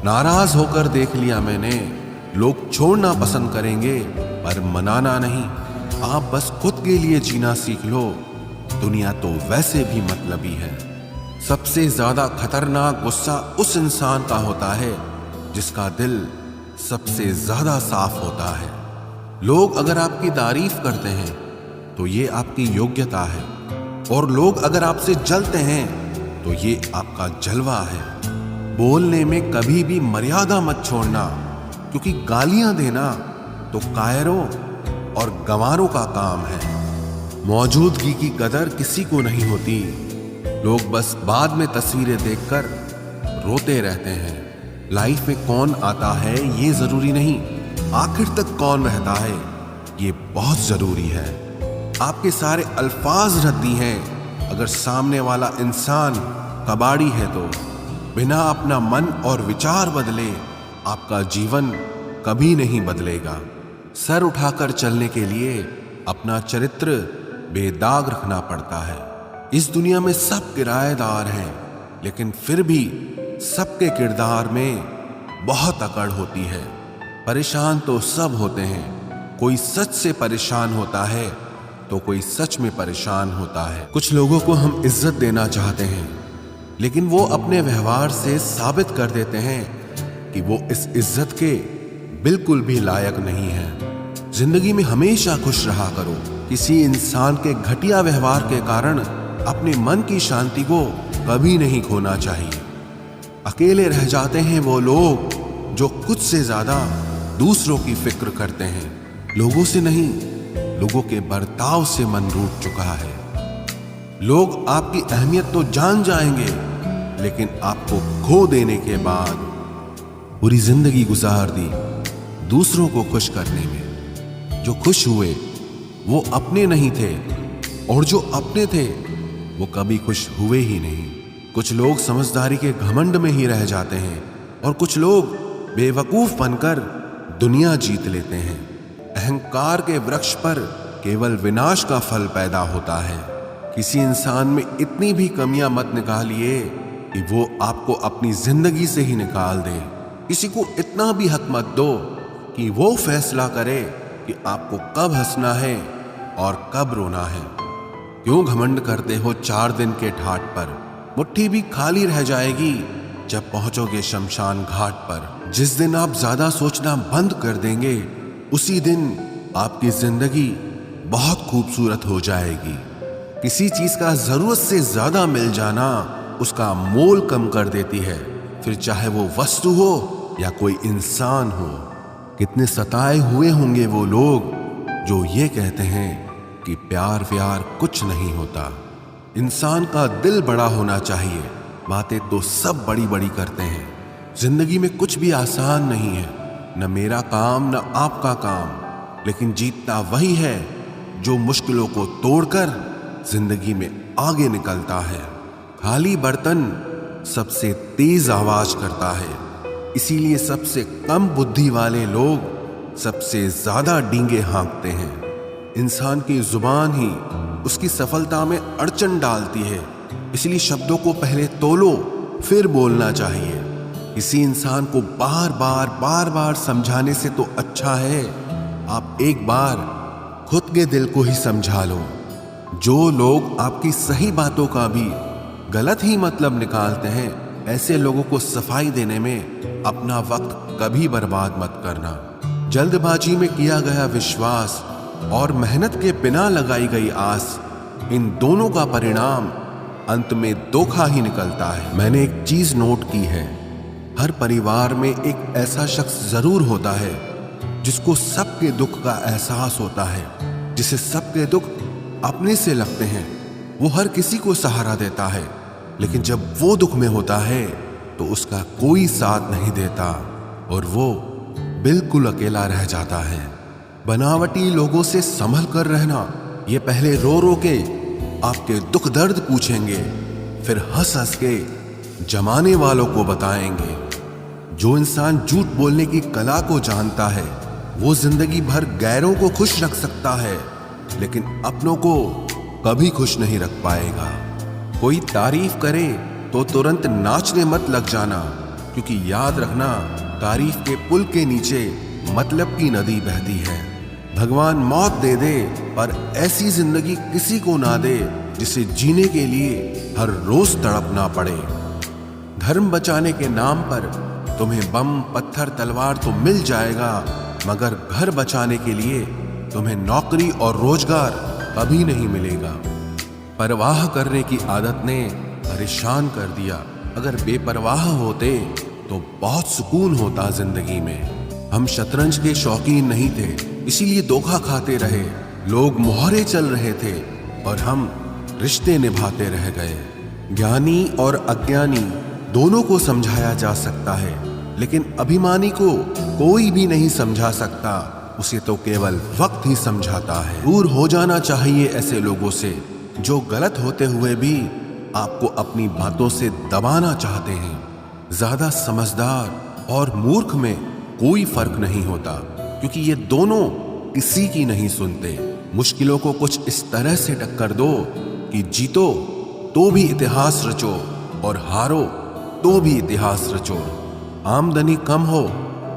नाराज होकर देख लिया मैंने, लोग छोड़ना पसंद करेंगे पर मनाना नहीं। आप बस खुद के लिए जीना सीख लो, दुनिया तो वैसे भी मतलबी है। सबसे ज्यादा खतरनाक गुस्सा उस इंसान का होता है जिसका दिल सबसे ज्यादा साफ होता है। लोग अगर आपकी तारीफ करते हैं तो ये आपकी योग्यता है, और लोग अगर आपसे जलते हैं तो ये आपका जलवा है। बोलने में कभी भी मर्यादा मत छोड़ना, क्योंकि गालियां देना तो कायरों और गंवारों का काम है। मौजूदगी की कदर किसी को नहीं होती, लोग बस बाद में तस्वीरें देखकर रोते रहते हैं। लाइफ में कौन आता है ये जरूरी नहीं, आखिर तक कौन रहता है ये बहुत जरूरी है। आपके सारे अल्फाज रद्दी हैं अगर सामने वाला इंसान कबाड़ी है तो। बिना अपना मन और विचार बदले आपका जीवन कभी नहीं बदलेगा। सर उठाकर चलने के लिए अपना चरित्र बेदाग रखना पड़ता है। इस दुनिया में सब किराएदार हैं, लेकिन फिर भी सबके किरदार में बहुत अकड़ होती है। परेशान तो सब होते हैं, कोई सच से परेशान होता है तो कोई सच में परेशान होता है। कुछ लोगों को हम इज्जत देना चाहते हैं, लेकिन वो अपने व्यवहार से साबित कर देते हैं कि वो इस इज्जत के बिल्कुल भी लायक नहीं है। जिंदगी में हमेशा खुश रहा करो। किसी इंसान के घटिया व्यवहार के कारण अपने मन की शांति को कभी नहीं खोना चाहिए। अकेले रह जाते हैं वो लोग जो खुद से ज्यादा दूसरों की फिक्र करते हैं। लोगों से नहीं, लोगों के बर्ताव से मन रूठ चुका है। लोग आपकी अहमियत तो जान जाएंगे, लेकिन आपको खो देने के बाद पूरी जिंदगी गुजार दी दूसरों को खुश करने में। जो खुश हुए वो अपने नहीं थे, और जो अपने थे वो कभी खुश हुए ही नहीं। कुछ लोग समझदारी के घमंड में ही रह जाते हैं, और कुछ लोग बेवकूफ बनकर दुनिया जीत लेते हैं। अहंकार के वृक्ष पर केवल विनाश का फल पैदा होता है। किसी इंसान में इतनी भी कमियां मत निकालिए कि वो आपको अपनी जिंदगी से ही निकाल दे। किसी को इतना भी हक मत दो कि वो फैसला करे कि आपको कब हंसना है और कब रोना है। क्यों घमंड करते हो 4 दिन के ठाट पर? मुट्ठी भी खाली रह जाएगी जब पहुंचोगे शमशान घाट पर। जिस दिन आप ज्यादा सोचना बंद कर देंगे, उसी दिन आपकी जिंदगी बहुत खूबसूरत हो जाएगी। किसी चीज का जरूरत से ज्यादा मिल जाना उसका मोल कम कर देती है, फिर चाहे वो वस्तु हो या कोई इंसान हो। कितने सताए हुए होंगे वो लोग जो ये कहते हैं कि प्यार व्यार कुछ नहीं होता। इंसान का दिल बड़ा होना चाहिए। बातें तो सब बड़ी बड़ी करते हैं। जिंदगी में कुछ भी आसान नहीं है, न मेरा काम न आपका काम, लेकिन जीतता वही है जो मुश्किलों को तोड़कर जिंदगी में आगे निकलता है। खाली बर्तन सबसे तेज आवाज करता है, इसीलिए सबसे कम बुद्धि वाले लोग सबसे ज्यादा डींगे हाँकते हैं। इंसान की जुबान ही उसकी सफलता में अड़चन डालती है, इसलिए शब्दों को पहले तोलो फिर बोलना चाहिए। किसी इंसान को बार बार समझाने से तो अच्छा है आप एक बार खुद के दिल को ही समझा लो। जो लोग आपकी सही बातों का भी गलत ही मतलब निकालते हैं, ऐसे लोगों को सफाई देने में अपना वक्त कभी बर्बाद मत करना। जल्दबाजी में किया गया विश्वास और मेहनत के बिना लगाई गई आस, इन दोनों का परिणाम अंत में धोखा ही निकलता है। मैंने एक चीज नोट की है, हर परिवार में एक ऐसा शख्स जरूर होता है जिसको सबके दुख का एहसास होता है, जिसे सबके दुख अपने से लगते हैं। वो हर किसी को सहारा देता है, लेकिन जब वो दुख में होता है तो उसका कोई साथ नहीं देता और वो बिल्कुल अकेला रह जाता है। बनावटी लोगों से संभल कर रहना, ये पहले रो रो के आपके दुख दर्द पूछेंगे, फिर हंस हंस के जमाने वालों को बताएंगे। जो इंसान झूठ बोलने की कला को जानता है वो जिंदगी भर गैरों को खुश रख सकता है, लेकिन अपनों को कभी खुश नहीं रख पाएगा। कोई तारीफ करे तो तुरंत नाचने मत लग जाना, क्योंकि याद रखना, तारीफ के पुल के नीचे मतलब की नदी बहती है। भगवान मौत दे दे पर ऐसी जिंदगी किसी को ना दे जिसे जीने के लिए हर रोज तड़पना पड़े। धर्म बचाने के नाम पर तुम्हें बम, पत्थर, तलवार तो मिल जाएगा, मगर घर बचाने के लिए तुम्हें नौकरी और रोजगार कभी नहीं मिलेगा। परवाह करने की आदत ने परेशान कर दिया। अगर बेपरवाह होते तो बहुत सुकून होता जिंदगी में। हम शतरंज के शौकीन नहीं थे, इसीलिए धोखा खाते रहे। लोग मोहरे चल रहे थे और हम रिश्ते निभाते रह गए। ज्ञानी और अज्ञानी दोनों को समझाया जा सकता है, लेकिन अभिमानी को कोई भी नहीं समझा सकता। उसे तो केवल वक्त ही समझाता है। दूर हो जाना चाहिए ऐसे लोगों से जो गलत होते हुए भी आपको अपनी बातों से दबाना चाहते हैं। ज्यादा समझदार और मूर्ख में कोई फर्क नहीं होता, क्योंकि ये दोनों किसी की नहीं सुनते। मुश्किलों को कुछ इस तरह से टक्कर दो कि जीतो तो भी इतिहास रचो और हारो तो भी इतिहास रचो। आमदनी कम हो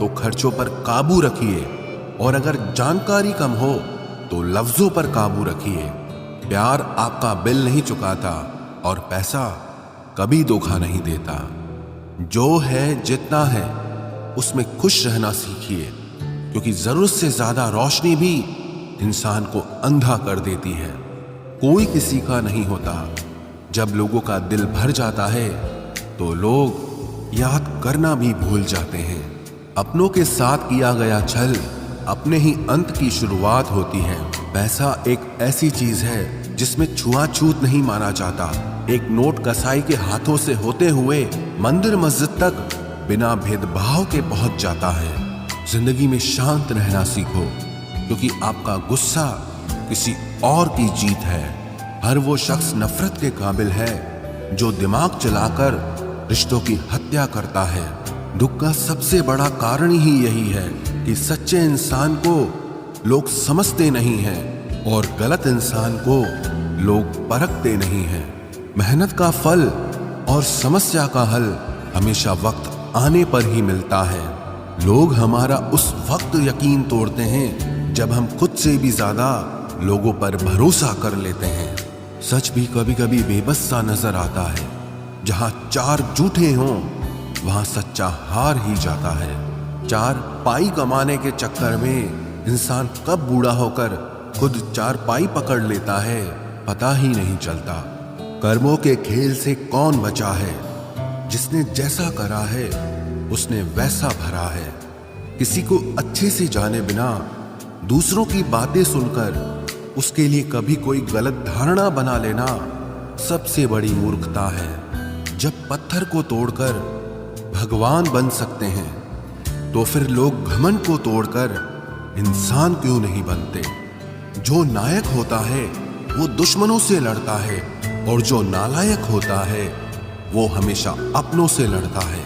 तो खर्चों पर काबू रखिए, और अगर जानकारी कम हो तो लफ्जों पर काबू रखिए। प्यार आपका बिल नहीं चुकाता और पैसा कभी धोखा नहीं देता। जो है जितना है उसमें खुश रहना सीखिए, क्योंकि जरूरत से ज्यादा रोशनी भी इंसान को अंधा कर देती है। कोई किसी का नहीं होता। जब लोगों का दिल भर जाता है तो लोग याद करना भी भूल जाते हैं। अपनों के साथ किया गया छल अपने ही अंत की शुरुआत होती है। पैसा एक ऐसी चीज है जिसमें छुआछूत नहीं माना जाता। एक नोट कसाई के हाथों से होते हुए मंदिर मस्जिद तक बिना भेदभाव के पहुंच जाता है। जिंदगी में शांत रहना सीखो, क्योंकि आपका गुस्सा किसी और की जीत है। हर वो शख्स नफरत के काबिल है जो दिमाग चलाकर रिश्तों की हत्या करता है। दुख का सबसे बड़ा कारण ही यही है कि सच्चे इंसान को लोग समझते नहीं हैं और गलत इंसान को लोग परखते नहीं हैं। मेहनत का फल और समस्या का हल हमेशा वक्त आने पर ही मिलता है। लोग हमारा उस वक्त यकीन तोड़ते हैं जब हम खुद से भी ज्यादा लोगों पर भरोसा कर लेते हैं। सच भी कभी कभी बेबस सा नजर आता है। जहां चार झूठे हों वहां सच्चा हार ही जाता है। चार पाई कमाने के चक्कर में इंसान कब बूढ़ा होकर खुद चार पाई पकड़ लेता है पता ही नहीं चलता। कर्मों के खेल से कौन बचा है? जिसने जैसा करा है उसने वैसा भरा है। किसी को अच्छे से जाने बिना दूसरों की बातें सुनकर उसके लिए कभी कोई गलत धारणा बना लेना सबसे बड़ी मूर्खता है। जब पत्थर को तोड़कर भगवान बन सकते हैं तो फिर लोग घमंड को तोड़कर इंसान क्यों नहीं बनते? जो नायक होता है वो दुश्मनों से लड़ता है, और जो नालायक होता है वो हमेशा अपनों से लड़ता है।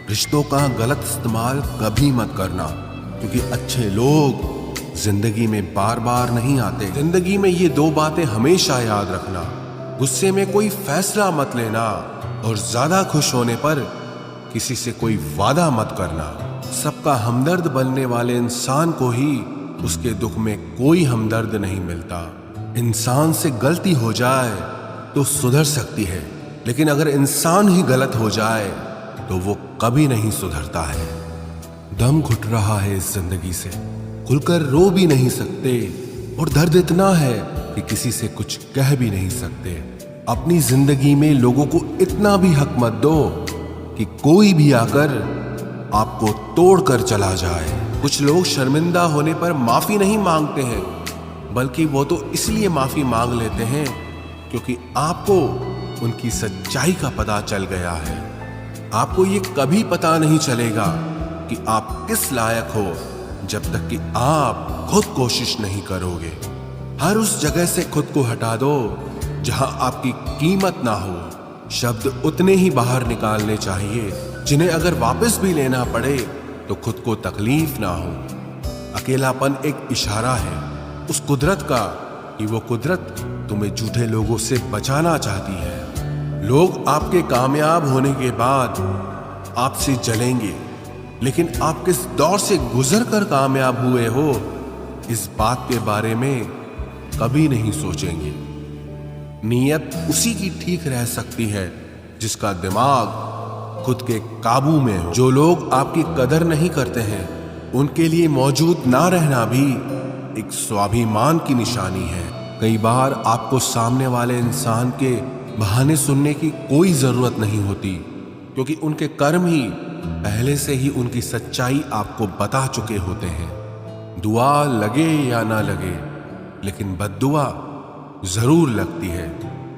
रिश्तों का गलत इस्तेमाल कभी मत करना, क्योंकि अच्छे लोग जिंदगी में बार बार नहीं आते। जिंदगी में ये दो बातें हमेशा याद रखना। गुस्से में कोई फैसला मत लेना, और ज्यादा खुश होने पर किसी से कोई वादा मत करना। सबका हमदर्द बनने वाले इंसान को ही उसके दुख में कोई हमदर्द नहीं मिलता। इंसान से गलती हो जाए तो सुधर सकती है, लेकिन अगर इंसान ही गलत हो जाए तो वो कभी नहीं सुधरता है। दम घुट रहा है इस जिंदगी से, खुलकर रो भी नहीं सकते, और दर्द इतना है कि किसी से कुछ कह भी नहीं सकते। अपनी जिंदगी में लोगों को इतना भी हक मत दो कि कोई भी आकर आपको तोड़कर चला जाए। कुछ लोग शर्मिंदा होने पर माफी नहीं मांगते हैं, बल्कि वो तो इसलिए माफी मांग लेते हैं क्योंकि आपको उनकी सच्चाई का पता चल गया है। आपको ये कभी पता नहीं चलेगा कि आप किस लायक हो जब तक कि आप खुद कोशिश नहीं करोगे। हर उस जगह से खुद को हटा दो जहां आपकी कीमत ना हो। शब्द उतने ही बाहर निकालने चाहिए जिन्हें अगर वापस भी लेना पड़े तो खुद को तकलीफ ना हो। अकेलापन एक इशारा है उस कुदरत का कि वो कुदरत तुम्हें झूठे लोगों से बचाना चाहती है। लोग आपके कामयाब होने के बाद आपसे जलेंगे, लेकिन आप किस दौर से गुजर कर कामयाब हुए हो, इस बात के बारे में कभी नहीं सोचेंगे। नीयत उसी की ठीक रह सकती है जिसका दिमाग खुद के काबू में हो। जो लोग आपकी कदर नहीं करते हैं, उनके लिए मौजूद ना रहना भी एक स्वाभिमान की निशानी है। कई बार आपको सामने वाले इंसान के बहाने सुनने की कोई जरूरत नहीं होती, क्योंकि उनके कर्म ही पहले से ही उनकी सच्चाई आपको बता चुके होते हैं। दुआ लगे या ना लगे, लेकिन बद्दुआ जरूर लगती है।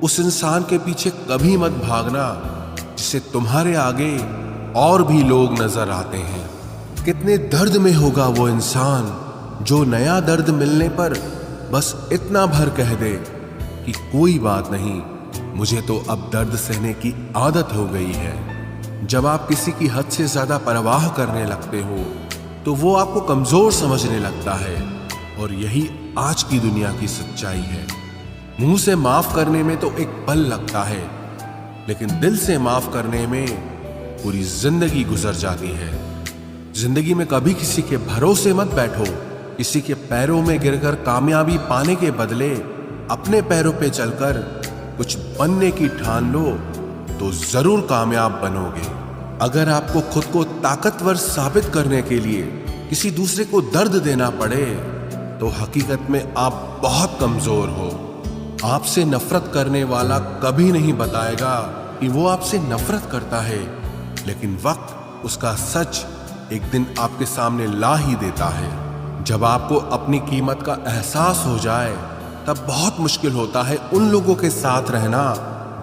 उस इंसान के पीछे कभी मत भागना जिससे तुम्हारे आगे और भी लोग नजर आते हैं। कितने दर्द में होगा वो इंसान जो नया दर्द मिलने पर बस इतना भर कह दे कि कोई बात नहीं, मुझे तो अब दर्द सहने की आदत हो गई है। जब आप किसी की हद से ज्यादा परवाह करने लगते हो तो वो आपको कमजोर समझने लगता है, और यही आज की दुनिया की सच्चाई है। मुंह से माफ करने में तो एक पल लगता है, लेकिन दिल से माफ करने में पूरी जिंदगी गुजर जाती है। जिंदगी में कभी किसी के भरोसे मत बैठो। किसी के पैरों में गिरकर कामयाबी पाने के बदले अपने पैरों पे चलकर कुछ बनने की ठान लो तो जरूर कामयाब बनोगे। अगर आपको खुद को ताकतवर साबित करने के लिए किसी दूसरे को दर्द देना पड़े तो हकीकत में आप बहुत कमजोर हो। आपसे नफरत करने वाला कभी नहीं बताएगा कि वो आपसे नफरत करता है, लेकिन वक्त उसका सच एक दिन आपके सामने ला ही देता है। जब आपको अपनी कीमत का एहसास हो जाए तब बहुत मुश्किल होता है उन लोगों के साथ रहना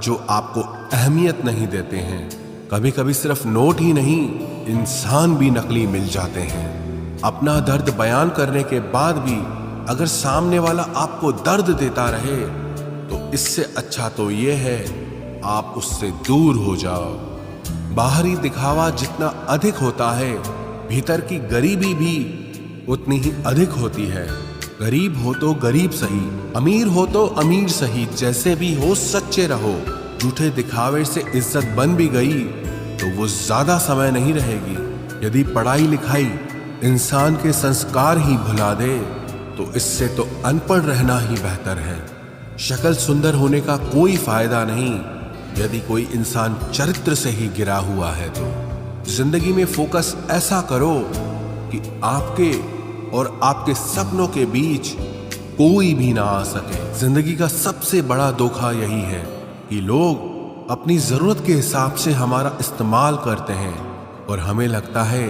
जो आपको अहमियत नहीं देते हैं। कभी कभी सिर्फ नोट ही नहीं, इंसान भी नकली मिल जाते हैं। अपना दर्द बयान करने के बाद भी अगर सामने वाला आपको दर्द देता रहे तो इससे अच्छा तो ये है आप उससे दूर हो जाओ। बाहरी दिखावा जितना अधिक होता है, भीतर की गरीबी भी उतनी ही अधिक होती है। गरीब हो तो गरीब सही, अमीर हो तो अमीर सही, जैसे भी हो सच्चे रहो। झूठे दिखावे से इज्जत बन भी गई तो वो ज्यादा समय नहीं रहेगी। यदि पढ़ाई लिखाई इंसान के संस्कार ही भुला दे तो इससे तो अनपढ़ रहना ही बेहतर है। शक्ल सुंदर होने का कोई फायदा नहीं यदि कोई इंसान चरित्र से ही गिरा हुआ है। तो जिंदगी में फोकस ऐसा करो कि आपके और आपके सपनों के बीच कोई भी ना आ सके। जिंदगी का सबसे बड़ा धोखा यही है कि लोग अपनी जरूरत के हिसाब से हमारा इस्तेमाल करते हैं और हमें लगता है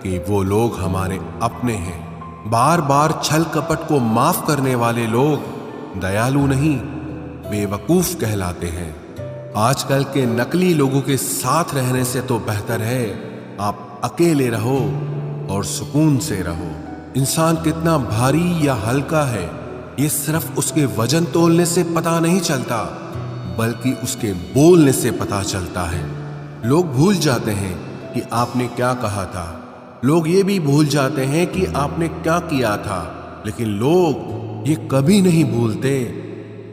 कि वो लोग हमारे अपने हैं। बार बार छल कपट को माफ करने वाले लोग दयालु नहीं, बेवकूफ कहलाते हैं। आजकल के नकली लोगों के साथ रहने से तो बेहतर है आप अकेले रहो और सुकून से रहो। इंसान कितना भारी या हल्का है ये सिर्फ उसके वजन तोलने से पता नहीं चलता, बल्कि उसके बोलने से पता चलता है। लोग भूल जाते हैं कि आपने क्या कहा था, लोग ये भी भूल जाते हैं कि आपने क्या किया था, लेकिन लोग ये कभी नहीं भूलते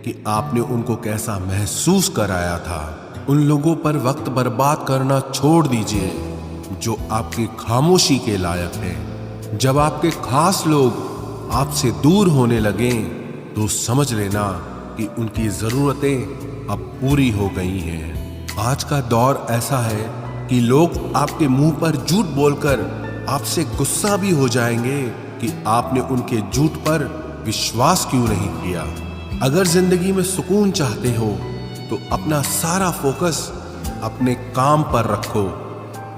कि आपने उनको कैसा महसूस कराया था। उन लोगों पर वक्त बर्बाद करना छोड़ दीजिए जो आपकी खामोशी के लायक है। जब आपके खास लोग आपसे दूर होने लगें तो समझ लेना कि उनकी जरूरतें अब पूरी हो गई हैं। आज का दौर ऐसा है कि लोग आपके मुंह पर झूठ बोलकर आपसे गुस्सा भी हो जाएंगे कि आपने उनके झूठ पर विश्वास क्यों नहीं किया। अगर जिंदगी में सुकून चाहते हो तो अपना सारा फोकस अपने काम पर रखो,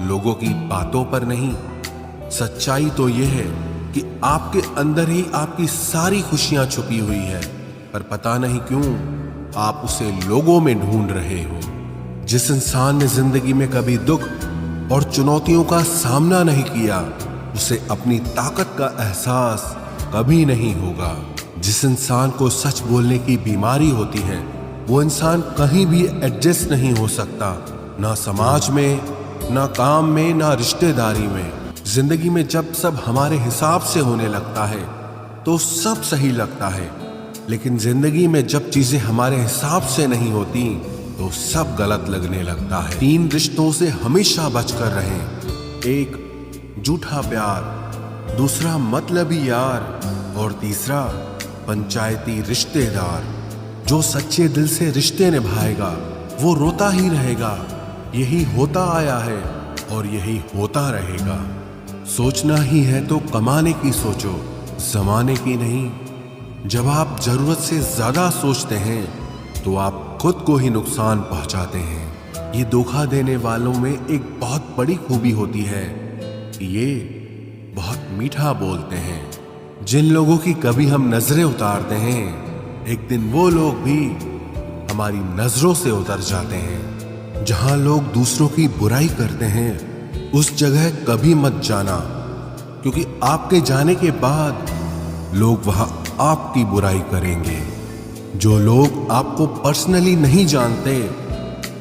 लोगों की बातों पर नहीं। सच्चाई तो यह है कि आपके अंदर ही आपकी सारी खुशियां छुपी हुई है, पर पता नहीं क्यों आप उसे लोगों में ढूंढ रहे हो। जिस इंसान ने जिंदगी में कभी दुख और चुनौतियों का सामना नहीं किया, उसे अपनी ताकत का एहसास कभी नहीं होगा। जिस इंसान को सच बोलने की बीमारी होती है, वो इंसान कहीं भी एडजस्ट नहीं हो सकता, ना समाज में, ना काम में, ना रिश्तेदारी में। जिंदगी में जब सब हमारे हिसाब से होने लगता है तो सब सही लगता है, लेकिन जिंदगी में जब चीजें हमारे हिसाब से नहीं होती तो सब गलत लगने लगता है। 3 रिश्तों से हमेशा बचकर रहें। 1 झूठा प्यार, दूसरा मतलबी यार और तीसरा पंचायती रिश्तेदार। जो सच्चे दिल से रिश्ते निभाएगा वो रोता ही रहेगा। यही होता आया है और यही होता रहेगा। सोचना ही है तो कमाने की सोचो, जमाने की नहीं। जब आप जरूरत से ज्यादा सोचते हैं तो आप खुद को ही नुकसान पहुंचाते हैं। ये धोखा देने वालों में एक बहुत बड़ी खूबी होती है कि ये बहुत मीठा बोलते हैं। जिन लोगों की कभी हम नजरें उतारते हैं, एक दिन वो लोग भी हमारी नजरों से उतर जाते हैं। जहां लोग दूसरों की बुराई करते हैं उस जगह कभी मत जाना, क्योंकि आपके जाने के बाद लोग वहां आपकी बुराई करेंगे। जो लोग आपको पर्सनली नहीं जानते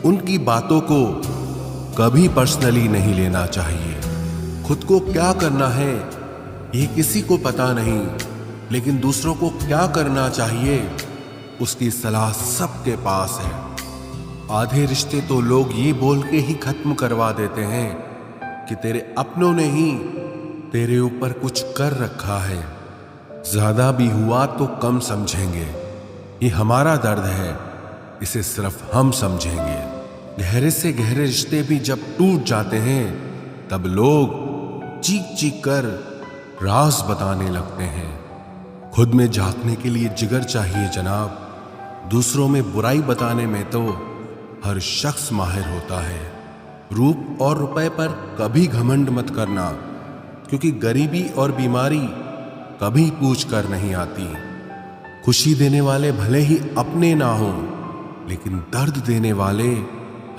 उनकी बातों को कभी पर्सनली नहीं लेना चाहिए। खुद को क्या करना है ये किसी को पता नहीं, लेकिन दूसरों को क्या करना चाहिए उसकी सलाह सबके पास है। आधे रिश्ते तो लोग ये बोल के ही खत्म करवा देते हैं कि तेरे अपनों ने ही तेरे ऊपर कुछ कर रखा है। ज्यादा भी हुआ तो कम समझेंगे। ये हमारा दर्द है, इसे सिर्फ हम समझेंगे। गहरे से गहरे रिश्ते भी जब टूट जाते हैं तब लोग चीख चीख कर राज बताने लगते हैं। खुद में झांकने के लिए जिगर चाहिए जनाब। दूसरों में बुराई बताने में तो हर शख्स माहिर होता है। रूप और रुपए पर कभी घमंड मत करना, क्योंकि गरीबी और बीमारी कभी पूछ कर नहीं आती। खुशी देने वाले भले ही अपने ना हों, लेकिन दर्द देने वाले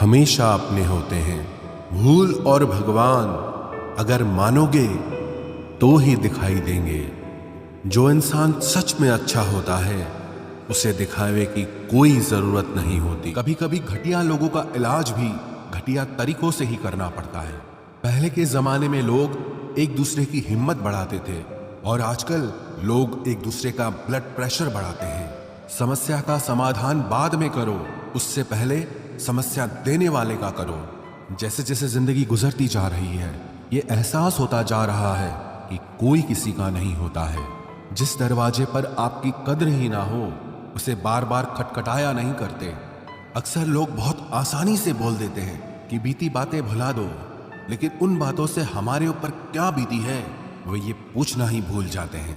हमेशा अपने होते हैं। भूल और भगवान अगर मानोगे तो ही दिखाई देंगे। जो इंसान सच में अच्छा होता है उसे दिखावे की कोई जरूरत नहीं होती। कभी कभी घटिया लोगों का इलाज भी घटिया तरीकों से ही करना पड़ता है। पहले के जमाने में लोग एक दूसरे की हिम्मत बढ़ाते थे और आजकल लोग एक दूसरे का ब्लड प्रेशर बढ़ाते हैं। समस्या का समाधान बाद में करो, उससे पहले समस्या देने वाले का करो। जैसे जैसे जिंदगी गुजरती जा रही है ये एहसास होता जा रहा है कि कोई किसी का नहीं होता है। जिस दरवाजे पर आपकी कद्र ही ना हो उसे बार बार खटखटाया नहीं करते। अक्सर लोग बहुत आसानी से बोल देते हैं कि बीती बातें भुला दो, लेकिन उन बातों से हमारे ऊपर क्या बीती है वो ये पूछना ही भूल जाते हैं।